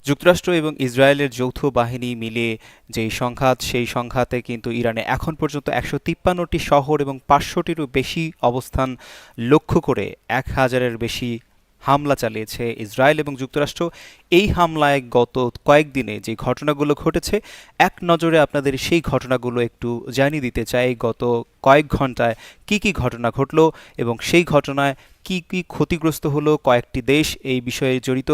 যুক্তরাষ্ট্র এবং ইসরায়েলের যৌথ বাহিনী মিলে যেই সংঘাত, সেই সংঘাতে কিন্তু ইরানে এখন পর্যন্ত ১৫৩টি শহর এবং ৫০০টিরও বেশি অবস্থান লক্ষ্য করে ১,০০০-এর বেশি হামলা চালিয়েছে ইসরায়েল এবং যুক্তরাষ্ট্র। এই হামলায় গত কয়েকদিনে যে ঘটনাগুলো ঘটেছে, এক নজরে আপনাদের সেই ঘটনাগুলো একটু জানিয়ে দিতে চাই। গত কয়েক ঘন্টায় কি কি ঘটনা ঘটলো এবং সেই ঘটনায় কি কি ক্ষতিগ্রস্ত হলো, কয়েকটি দেশ এই বিষয়ে জড়িত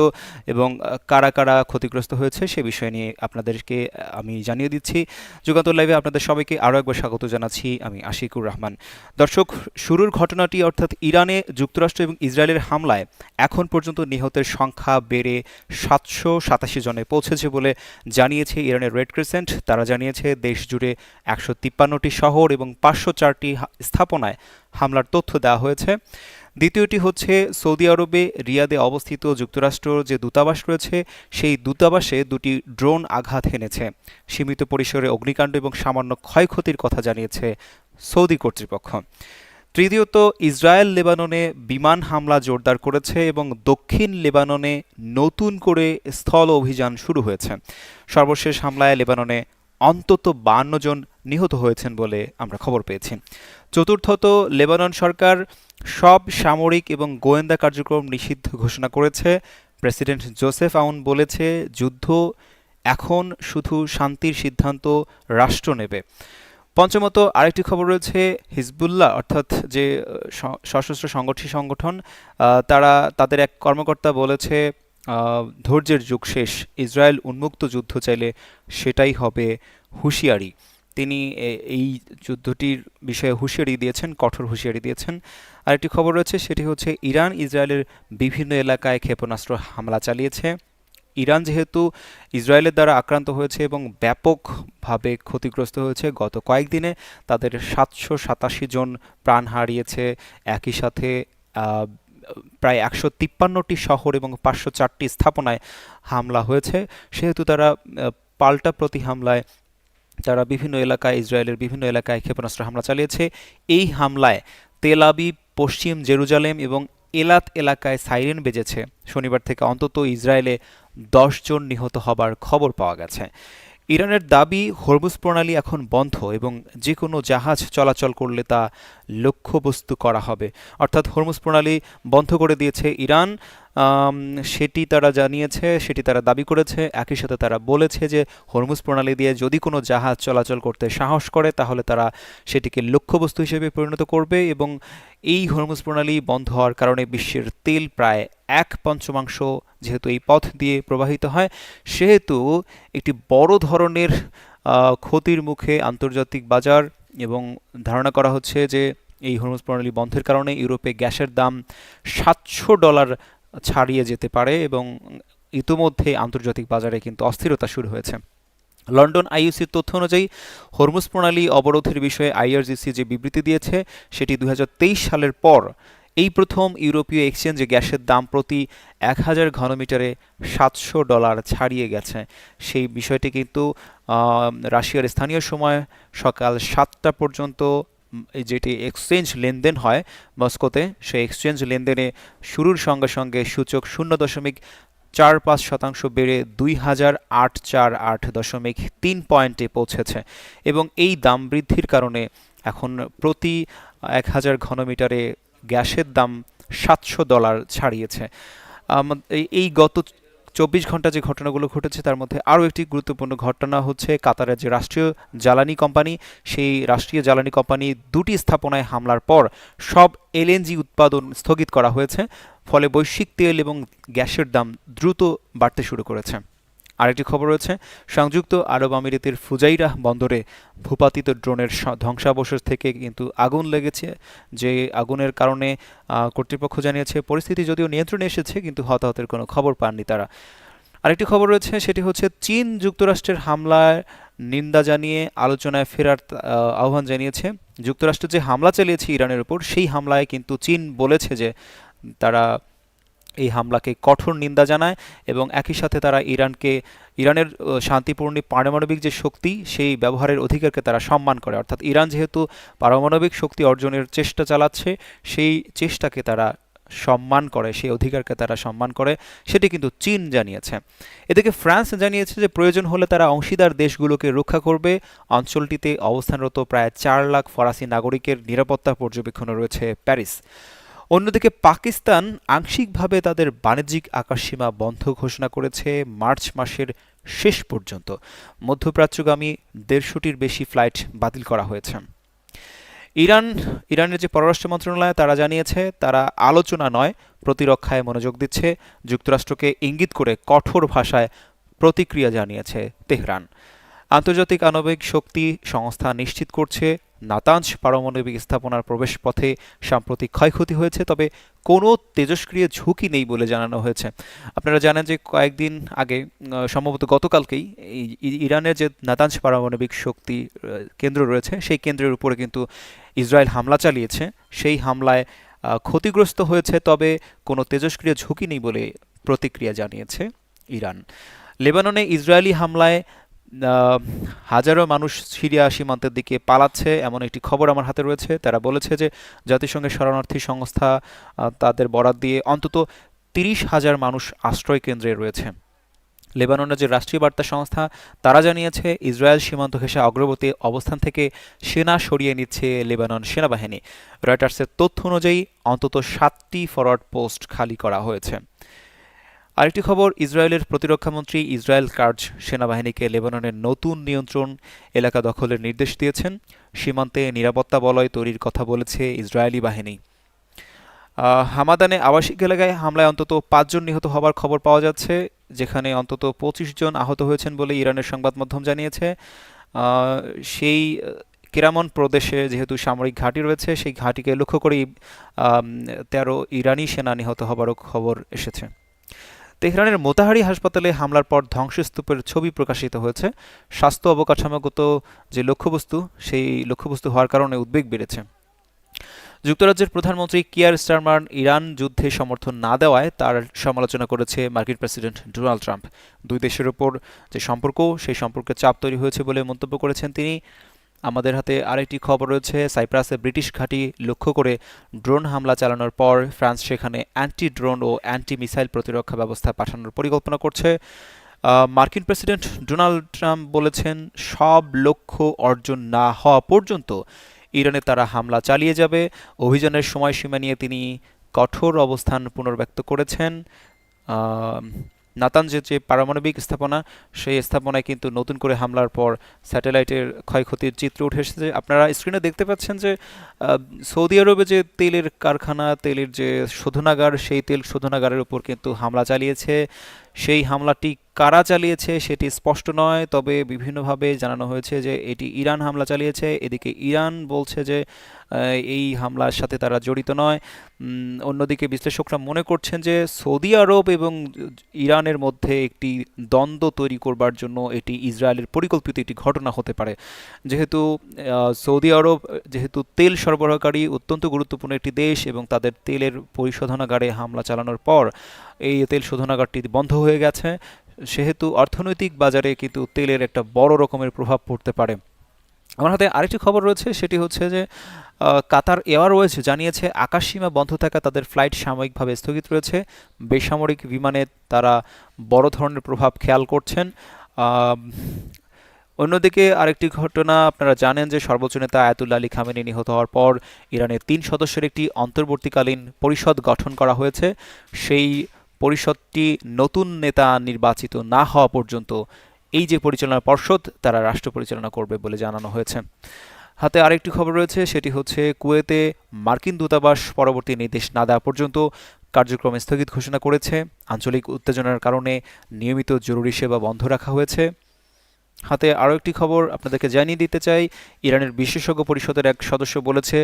এবং কারা কারা ক্ষতিগ্রস্ত হয়েছে সে বিষয় নিয়ে আপনাদেরকে আমি জানিয়ে দিচ্ছি। যুগান্তর লাইভে আপনাদের সবাইকে আরও একবার স্বাগত জানাচ্ছি, আমি আশিকুর রহমান। দর্শক, শুরুর ঘটনাটি অর্থাৎ ইরানে যুক্তরাষ্ট্র এবং ইসরায়েলের হামলায় এখন পর্যন্ত নিহতের সংখ্যা বেড়ে ৭৮৭ জনে পৌঁছেছে বলে জানিয়েছে ইরানের রেড ক্রিসেন্ট। তারা জানিয়েছে দেশ জুড়ে ১৫৩টি শহর এবং ৫০৪টি স্থাপনায় হামলার তথ্য দেওয়া হয়েছে। দ্বিতীয়টি হচ্ছে সৌদি আরবে রিয়াদে অবস্থিত যুক্তরাষ্ট্রের যে দূতাবাস রয়েছে, সেই দূতাবাসে দুটি ড্রোন আঘাত হেনেছে। সীমিত পরিসরে অগ্নিকাণ্ড এবং সামান্য ক্ষয়ক্ষতির কথা জানিয়েছে সৌদি কর্তৃপক্ষ। তৃতীয়ত, ইসরায়েল লেবাননে বিমান হামলা জোরদার করেছে এবং দক্ষিণ লেবাননে নতুন করে স্থল অভিযান শুরু হয়েছে। সর্বশেষ হামলায় লেবাননে অন্তত ৫২ জন নিহত হয়েছেন বলে আমরা খবর পেয়েছি। চতুর্থত, লেবানন সরকার সব সামরিক এবং গোয়েন্দা কার্যক্রম নিষিদ্ধ ঘোষণা করেছে। প্রেসিডেন্ট জোসেফ আউন বলেছে, যুদ্ধ এখন শুধু শান্তির সিদ্ধান্ত রাষ্ট্র নেবে। পঞ্চমত, আরেকটি খবর রয়েছে, হিজবুল্লাহ অর্থাৎ যে সশস্ত্র সংগঠন, তারা তাদের এক কর্মকর্তা বলেছে ধৈর্যের যুগ শেষ, ইসরায়েল উন্মুক্ত যুদ্ধ চাইলে সেটাই হবে হুঁশিয়ারি। তিনি এই যুদ্ধটির বিষয়ে হুঁশিয়ারি দিয়েছেন, কঠোর হুঁশিয়ারি দিয়েছেন। আরেকটি খবর রয়েছে, সেটি হচ্ছে ইরান ইসরায়েলের বিভিন্ন এলাকায় ক্ষেপণাস্ত্র হামলা চালিয়েছে। ইরান যেহেতু ইসরায়েলের দ্বারা আক্রান্ত হয়েছে এবং ব্যাপকভাবে ক্ষতিগ্রস্ত হয়েছে, গত কয়েকদিনে তাদের ৭৮৭ জন প্রাণ হারিয়েছে। একই সাথে প্রায় ১৫৩টি শহর এবং ৫০৪টি স্থাপনায় হামলা হয়েছে। সেহেতু তারা পাল্টা প্রতি হামলায় তারা বিভিন্ন এলাকায়, ইসরায়েলের বিভিন্ন এলাকায় ক্ষেপণাস্ত্র হামলা চালিয়েছে। এই হামলায় তেল আবিব, পশ্চিম জেরুজালেম এবং এলাত এলাকায় সাইরেন বেজেছে। শনিবার থেকে অন্তত ইসরায়েলে ১০ জন নিহত হবার খবর পাওয়া গেছে। ইরানের দাবি, হরমুজ প্রণালী এখন বন্ধ এবং যে কোনো জাহাজ চলাচল করলে তা লক্ষ্যবস্তু করা হবে। অর্থাৎ হরমুজ প্রণালী বন্ধ করে দিয়েছে ইরান, সেটি তারা জানিয়েছে, সেটি তারা দাবি করেছে। একই সাথে তারা বলেছে যে হরমুজ প্রণালী দিয়ে যদি কোনো জাহাজ চলাচল করতে সাহস করে তাহলে তারা সেটিকে লক্ষ্যবস্তু হিসেবে পরিণত করবে এবং এই হরমুজ প্রণালী বন্ধ হওয়ার কারণে বিশ্বের তেল প্রায় ১/৫ যেহেতু এই পথ দিয়ে প্রবাহিত হয়, সেহেতু একটি বড় ধরনের ক্ষতির মুখে আন্তর্জাতিক বাজার এবং ধারণা করা হচ্ছে যে এই হরমুজ প্রণালী বন্ধের কারণে ইউরোপে গ্যাসের দাম $৭০০ ছাড়িয়ে যেতে পারে এবং ইতোমধ্যে আন্তর্জাতিক বাজারে কিন্তু অস্থিরতা শুরু হয়েছে। লন্ডন আইইউসির তথ্য অনুযায়ী হরমুজ প্রণালী অবরোধের বিষয়ে আইআরজিসি যে বিবৃতি দিয়েছে, সেটি ২০২৩ সালের পর এই প্রথম ইউরোপীয় এক্সচেঞ্জে গ্যাসের দাম প্রতি ১,০০০ ঘনমিটারে $৭০০ ছাড়িয়ে গেছে। সেই বিষয়টি কিন্তু রাশিয়ার স্থানীয় সময় সকাল ৭টা পর্যন্ত যেটি এক্সচেঞ্জ লেনদেন হয় মস্কোতে, সেই এক্সচেঞ্জ লেনদেনে শুরুর সঙ্গে সঙ্গে সূচক ০.৪৫% বেড়ে ২,৮৪৮.৩ পয়েন্টে পৌঁছেছে এবং এই দাম বৃদ্ধির কারণে এখন প্রতি ১,০০০ ঘনমিটারে গ্যাসের দাম $৭০০ ছাড়িয়েছে। এই গত ২৪ ঘন্টা যে ঘটনাগুলো ঘটেছে তার মধ্যে আরও একটি গুরুত্বপূর্ণ ঘটনা হচ্ছে কাতারের যে রাষ্ট্রীয় জ্বালানি কোম্পানি, সেই রাষ্ট্রীয় জ্বালানি কোম্পানি দুটি স্থাপনায় হামলার পর সব এলএনজি উৎপাদন স্থগিত করা হয়েছে। ফলে বৈশ্বিক তেল এবং গ্যাসের দাম দ্রুত বাড়তে শুরু করেছে। আরেকটি খবর রয়েছে, সংযুক্ত আরব আমিরাতের ফুজাইরাহ বন্দরে ভূপাতিত ড্রোনের ধ্বংসাবশেষ থেকে কিন্তু আগুন লেগেছে। যে আগুনের কারণে কর্তৃপক্ষ জানিয়েছে পরিস্থিতি যদিও নিয়ন্ত্রণে এসেছে, কিন্তু হতাহতের কোনো খবর পাননি তারা। আরেকটি খবর রয়েছে, সেটি হচ্ছে চীন যুক্তরাষ্ট্রের হামলার নিন্দা জানিয়ে আলোচনায় ফেরার আহ্বান জানিয়েছে। যুক্তরাষ্ট্র যে হামলা চালিয়েছে ইরানের উপর, সেই হামলায় কিন্তু চীন বলেছে যে তারা এই হামলাকে কঠোর নিন্দা জানায় এবং একই সাথে তারা ইরানের শান্তিপূর্ণ পারমাণবিক যে শক্তি, সেই ব্যবহারের অধিকারকে তারা সম্মান করে। অর্থাৎ ইরান যেহেতু পারমাণবিক শক্তি অর্জনের চেষ্টা চালাচ্ছে, সেই চেষ্টাকে তারা সম্মান করে, সেই অধিকারকে তারা সম্মান করে, সেটি কিন্তু চীন জানিয়েছে। এদিকে ফ্রান্স জানিয়েছে যে প্রয়োজন হলে তারা অংশীদার দেশগুলোকে রক্ষা করবে। অঞ্চলটিতে অবস্থানরত প্রায় 4 লাখ ফরাসি নাগরিকের নিরাপত্তা পর্যবেক্ষণে রয়েছে প্যারিস। অন্যদিকে পাকিস্তান আংশিকভাবে তাদের বাণিজ্যিক আকাশসীমা বন্ধ ঘোষণা করেছে মার্চ মাসের শেষ পর্যন্ত। মধ্যপ্রাচ্যগামী 150টির বেশি ফ্লাইট বাতিল করা হয়েছে। ইরানের যে পররাষ্ট্র মন্ত্রণালয় তারা জানিয়েছে তারা আলোচনা নয় প্রতিরক্ষায় মনোযোগ দিচ্ছে। যুক্তরাষ্ট্রকে ইঙ্গিত করে কঠোর ভাষায় প্রতিক্রিয়া জানিয়েছে তেহরান। আন্তর্জাতিক আণবিক শক্তি সংস্থা নিশ্চিত করছে নাতাঞ্জ পারমাণবিক স্থাপনার প্রবেশপথে সাম্প্রতিক ক্ষয়ক্ষতি হয়েছে, তবে কোনো তেজস্ক্রিয় ঝুঁকি নেই বলে জানানো হয়েছে। আপনারা জানেন যে কয়েকদিন আগে সম্ভবত গতকালকেই ইরানের যে নাতাঞ্জ পারমাণবিক শক্তি কেন্দ্র রয়েছে সেই কেন্দ্রের উপরে কিন্তু ইসরায়েল হামলা চালিয়েছে। সেই হামলায় ক্ষতিগ্রস্ত হয়েছে, তবে কোনো তেজস্ক্রিয় ঝুঁকি নেই বলে প্রতিক্রিয়া জানিয়েছে ইরান। লেবাননে ইসরায়েলি হামলায় হাজারো মানুষ সিরিয়া সীমান্তের দিকে পালাচ্ছে, এমন একটি খবর আমার হাতে রয়েছে। তারা বলেছে যে জাতিসংঘের শরণার্থী সংস্থা তাদের বরাত দিয়ে অন্তত 30,000 মানুষ আশ্রয় কেন্দ্রে রয়েছে। লেবাননের যে রাষ্ট্রীয় বার্তা সংস্থা তারা জানিয়েছে ইসরায়েল সীমান্ত ঘেঁষা অগ্রবর্তী অবস্থান থেকে সেনা সরিয়ে নিচ্ছে লেবানন সেনাবাহিনী। রয়টার্সের তথ্য অনুযায়ী অন্তত 7টি ফরওয়ার্ড পোস্ট খালি করা হয়েছে। আরেকটি খবর, ইসরায়েলের প্রতিরক্ষামন্ত্রী ইসরায়েল কার্জ সেনাবাহিনীকে লেবাননের নতুন নিয়ন্ত্রণ এলাকা দখলের নির্দেশ দিয়েছেন। সীমান্তে নিরাপত্তা বলয় তৈরির কথা বলেছে ইসরায়েলি বাহিনী। হামাদানে আবাসিক এলাকায় হামলায় অন্তত 5 জন নিহত হবার খবর পাওয়া যাচ্ছে, যেখানে অন্তত 25 জন আহত হয়েছেন বলে ইরানের সংবাদ মাধ্যম জানিয়েছে। সেই কেরামন প্রদেশে যেহেতু সামরিক ঘাঁটি রয়েছে, সেই ঘাঁটিকে লক্ষ্য করেই 13 ইরানি সেনা নিহত হবারও খবর এসেছে। তেহরানের মোতাহারি হাসপাতালে হামলার পর ধ্বংসস্তূপের ছবি প্রকাশিত হয়েছে। স্বাস্থ্য অবকাঠামোগত যে লক্ষ্যবস্তু, সেই লক্ষ্যবস্তু হওয়ার কারণে উদ্বেগ বেড়েছে। যুক্তরাজ্যের প্রধানমন্ত্রী কিয়ার স্টারমার ইরান যুদ্ধে সমর্থন না দেওয়ায় তার সমালোচনা করেছে মার্কিন প্রেসিডেন্ট ডোনাল্ড ট্রাম্প। দুই দেশের ওপর যে সম্পর্ক, সেই সম্পর্কে চাপ তৈরি হয়েছে বলে মন্তব্য করেছেন তিনি। আমাদের হাতে আরেকটি খবর রয়েছে, সাইপ্রাসে ব্রিটিশ ঘাঁটি লক্ষ্য করে ড্রোন হামলা চালানোর পর ফ্রান্স সেখানে অ্যান্টি ড্রোন ও অ্যান্টি মিসাইল প্রতিরক্ষা ব্যবস্থা পাঠানোর পরিকল্পনা করছে। মার্কিন প্রেসিডেন্ট ডোনাল্ড ট্রাম্প বলেছেন সব লক্ষ্য অর্জন না হওয়া পর্যন্ত ইরানে তারা হামলা চালিয়ে যাবে। অভিযানের সময়সীমা নিয়ে তিনি কঠোর অবস্থান পুনর্ব্যক্ত করেছেন। নাতাঞ্জের যে পারমাণবিক স্থাপনা, সেই স্থাপনায় কিন্তু নতুন করে হামলার পর স্যাটেলাইটের ক্ষয়ক্ষতির চিত্র উঠে এসেছে। আপনারা স্ক্রিনে দেখতে পাচ্ছেন যে সৌদি আরবে যে তেলের কারখানা, তেলের যে শোধনাগার, সেই তেল শোধনাগারের উপর কিন্তু হামলা চালিয়েছে। সেই হামলাটি কারা চালিয়েছে সেটি স্পষ্ট নয়, তবে বিভিন্নভাবে জানানো হয়েছে যে এটি ইরান হামলা চালিয়েছে। এদিকে ইরান বলছে যে এই হামলার সাথে তারা জড়িত নয়। অন্যদিকে বিশ্লেষকরা মনে করছেন যে সৌদি আরব এবং ইরানের মধ্যে একটি দ্বন্দ্ব তৈরি করবার জন্য এটি ইসরায়েলের পরিকল্পিত একটি ঘটনা হতে পারে। যেহেতু সৌদি আরব যেহেতু তেল সরবরাহকারী অত্যন্ত গুরুত্বপূর্ণ একটি দেশ এবং তাদের তেলের পরিশোধনাগারে হামলা চালানোর পর এই তেল শোধনাগারটি বন্ধ হয়ে গেছে, সেহেতু অর্থনৈতিক বাজারে কিন্তু তেলের একটা বড় রকমের প্রভাব পড়তে পারে। আমার হাতে আরেকটি খবর রয়েছে, সেটি হচ্ছে যে কাতার এয়ারওয়েজ জানিয়েছে আকাশসীমা বন্ধ থাকা তাদের ফ্লাইট সাময়িকভাবে স্থগিত রয়েছে। বেসামরিক বিমানে তারা বড় ধরনের প্রভাব খেয়াল করছেন। অন্যদিকে আরেকটি ঘটনা, আপনারা জানেন যে সর্বোচ্চ নেতা আয়াতুল্লাহ আলী খামেনি নিহত হওয়ার পর ইরানের 3 সদস্যের একটি অন্তর্বর্তীকালীন পরিষদ গঠন করা হয়েছে। সেই পরিষদটি নতুন নেতা নির্বাচিত না হওয়া পর্যন্ত এই যে পরিচালনা পর্ষদ, তারা রাষ্ট্র পরিচালনা করবে বলে জানানো হয়েছে। হাতে আরেকটি খবর রয়েছে, সেটি হচ্ছে কুয়েতে মার্কিন দূতাবাস পরবর্তী নির্দেশ না দেওয়া পর্যন্ত কার্যক্রম স্থগিত ঘোষণা করেছে। আঞ্চলিক উত্তেজনার কারণে নিয়মিত জরুরি সেবা বন্ধ রাখা হয়েছে। হাতে আরও একটি খবর আপনাদেরকে জানিয়ে দিতে চাই, ইরানের বিশেষজ্ঞ পরিষদের এক সদস্য বলেছে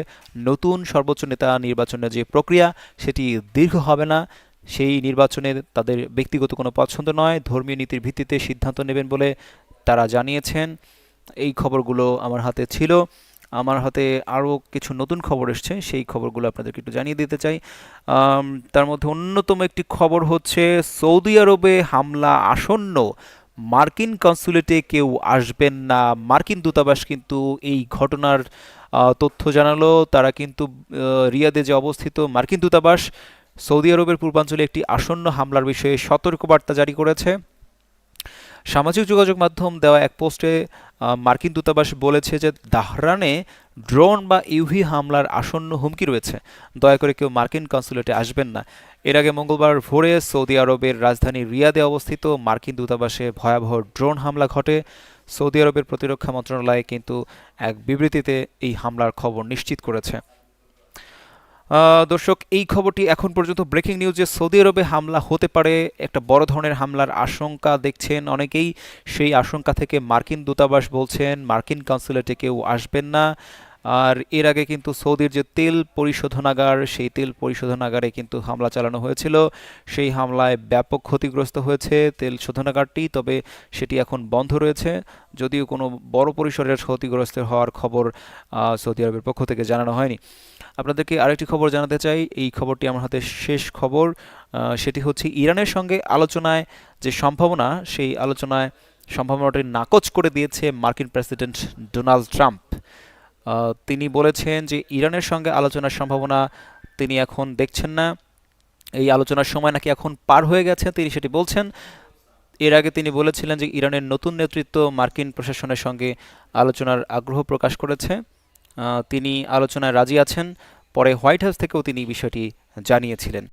নতুন সর্বোচ্চ নেতা নির্বাচনের যে প্রক্রিয়া সেটি দীর্ঘ হবে না। সেই নির্বাচনে তাদের ব্যক্তিগত কোনো পছন্দ নয়, ধর্মীয় নীতির ভিত্তিতে সিদ্ধান্ত নেবেন বলে তারা জানিয়েছেন। এই খবরগুলো আমার হাতে ছিল। আমার হাতে আরও কিছু নতুন খবর এসছে, সেই খবরগুলো আপনাদেরকে একটু জানিয়ে দিতে চাই। তার মধ্যে অন্যতম একটি খবর হচ্ছে সৌদি আরবে হামলা আসন্ন, মার্কিন কনসুলেটে কেউ আসবেন না। মার্কিন দূতাবাস কিন্তু এই ঘটনার তথ্য জানালো। তারা কিন্তু রিয়াদে যে অবস্থিত মার্কিন দূতাবাস সৌদি আরবের পূর্বাঞ্চলে একটি আসন্ন হামলার বিষয়ে সতর্কবার্তা জারি করেছে। সামাজিক যোগাযোগ মাধ্যম দেওয়া এক পোস্টে মার্কিন দূতাবাস বলেছে যে দাহরানে ড্রোন বা ইউভি হামলার আসন্ন হুমকি রয়েছে, দয়া করে কেউ মার্কিন কনসুলেটে আসবেন না। এর আগে মঙ্গলবার ভোরে সৌদি আরবের রাজধানী রিয়াদে অবস্থিত মার্কিন দূতাবাসে ভয়াবহ ড্রোন হামলা ঘটে। সৌদি আরবের প্রতিরক্ষা মন্ত্রণালয় কিন্তু এক বিবৃতিতে এই হামলার খবর নিশ্চিত করেছে। দর্শক, এই খবরটি এখন পর্যন্ত ব্রেকিং নিউজ যে সৌদি আরবে হামলা হতে পারে, একটা বড় ধরনের হামলার আশঙ্কা দেখছেন অনেকেই। সেই আশঙ্কা থেকে মার্কিন দূতাবাস বলছেন মার্কিন কনসুলেটে কেউ আসবেন না। আর এর আগে কিন্তু সৌদির যে তেল পরিশোধনাগার, সেই তেল পরিশোধনাগারে কিন্তু হামলা চালানো হয়েছিল। সেই হামলায় ব্যাপক ক্ষতিগ্রস্ত হয়েছে তেল শোধনাগারটি, তবে সেটি এখন বন্ধ রয়েছে। যদিও কোনো বড় পরিসরের ক্ষতিগ্রস্ত হওয়ার খবর সৌদি আরবের পক্ষ থেকে জানানো হয়নি। আপনাদেরকে আরেকটি খবর জানাতে চাই, এই খবরটি আমার হাতে শেষ খবর। সেটি হচ্ছে ইরানের সঙ্গে আলোচনায় যে সম্ভাবনা, সেই আলোচনায় সম্ভাবনাটি নাকচ করে দিয়েছে মার্কিন প্রেসিডেন্ট ডোনাল্ড ট্রাম্প। তিনি বলেছেন যে ইরানের সঙ্গে আলোচনার সম্ভাবনা তিনি এখন দেখছেন না। এই আলোচনার সময় নাকি এখন পার হয়ে গেছে, তিনি সেটি বলছেন। এর আগে তিনি বলেছিলেন যে ইরানের নতুন নেতৃত্ব মার্কিন প্রশাসনের সঙ্গে আলোচনার আগ্রহ প্রকাশ করেছে, তিনি আলোচনায় রাজি আছেন। পরে হোয়াইট হাউস থেকেও তিনি বিষয়টি জানিয়েছিলেন।